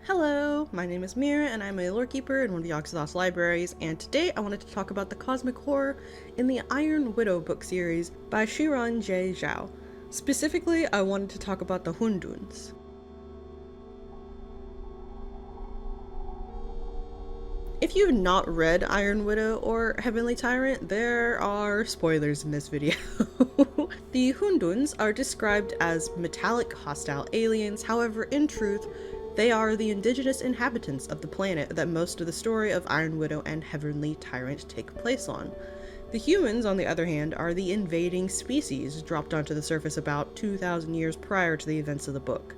Hello, my name is Meerah and I'm a Lorekeeper in one of the ASUS libraries, and today I wanted to talk about the cosmic horror in the Iron Widow book series by Xiran Zhao. Specifically, I wanted to talk about the Hunduns. If you've not read Iron Widow or Heavenly Tyrant, there are spoilers in this video. The Hunduns are described as metallic hostile aliens, however in truth, they are the indigenous inhabitants of the planet that most of the story of Iron Widow and Heavenly Tyrant take place on. The humans, on the other hand, are the invading species dropped onto the surface about 2,000 years prior to the events of the book.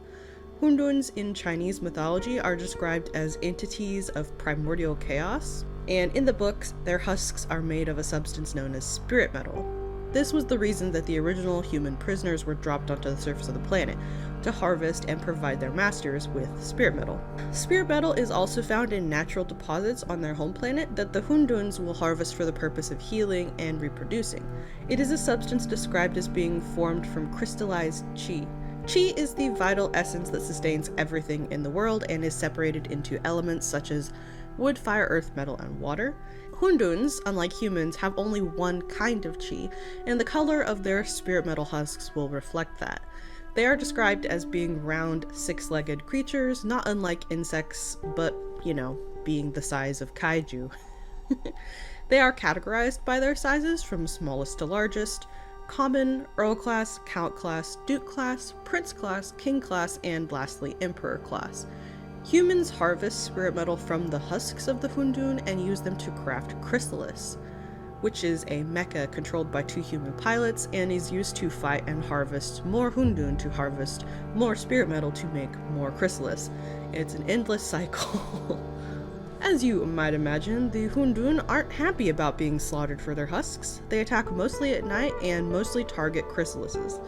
Hunduns in Chinese mythology are described as entities of primordial chaos, and in the books, their husks are made of a substance known as spirit metal. This was the reason that the original human prisoners were dropped onto the surface of the planet, to harvest and provide their masters with spirit metal. Spirit metal is also found in natural deposits on their home planet that the Hunduns will harvest for the purpose of healing and reproducing. It is a substance described as being formed from crystallized qi. Qi is the vital essence that sustains everything in the world and is separated into elements such as wood, fire, earth, metal, and water. Hunduns, unlike humans, have only one kind of qi, and the color of their spirit metal husks will reflect that. They are described as being round, six-legged creatures, not unlike insects, but, being the size of kaiju. They are categorized by their sizes from smallest to largest: common, earl class, count class, duke class, prince class, king class, and lastly, emperor class. Humans harvest spirit metal from the husks of the Hundun and use them to craft chrysalis, which is a mecha controlled by two human pilots and is used to fight and harvest more Hundun to harvest more spirit metal to make more chrysalis. It's an endless cycle. As you might imagine, the Hundun aren't happy about being slaughtered for their husks. They attack mostly at night and mostly target chrysalises.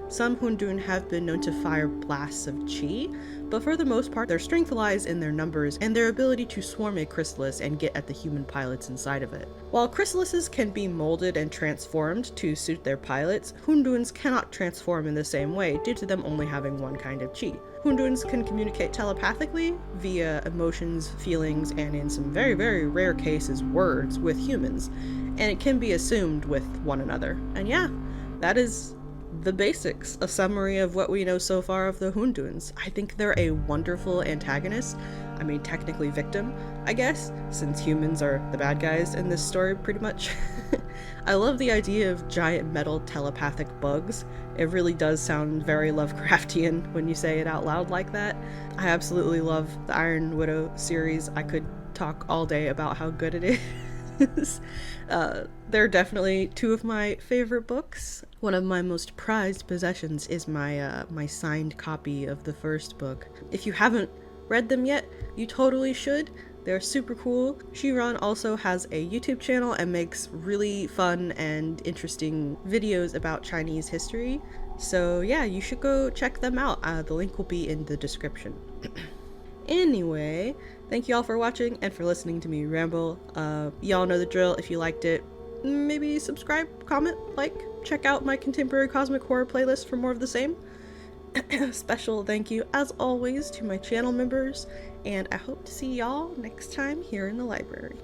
Some Hundun have been known to fire blasts of qi, but for the most part their strength lies in their numbers and their ability to swarm a chrysalis and get at the human pilots inside of it. While chrysalises can be molded and transformed to suit their pilots, Hunduns cannot transform in the same way due to them only having one kind of qi. Hunduns can communicate telepathically via emotions, feelings, and in some very, very rare cases, words with humans, and it can be assumed with one another. And yeah, that is the basics, a summary of what we know so far of the Hunduns. I think they're a wonderful antagonist. I mean, technically victim, I guess, since humans are the bad guys in this story, pretty much. I love the idea of giant metal telepathic bugs. It really does sound very Lovecraftian when you say it out loud like that. I absolutely love the Iron Widow series. I could talk all day about how good it is. They're definitely two of my favorite books. One of my most prized possessions is my signed copy of the first book. If you haven't read them yet, you totally should. They're super cool. Xiran also has a YouTube channel and makes really fun and interesting videos about Chinese history. So yeah, you should go check them out. The link will be in the description. Anyway, thank you all for watching and for listening to me ramble. Y'all know the drill. If you liked it, maybe subscribe, comment, like, check out my contemporary cosmic horror playlist for more of the same. Special thank you, as always, to my channel members, and I hope to see y'all next time here in the library.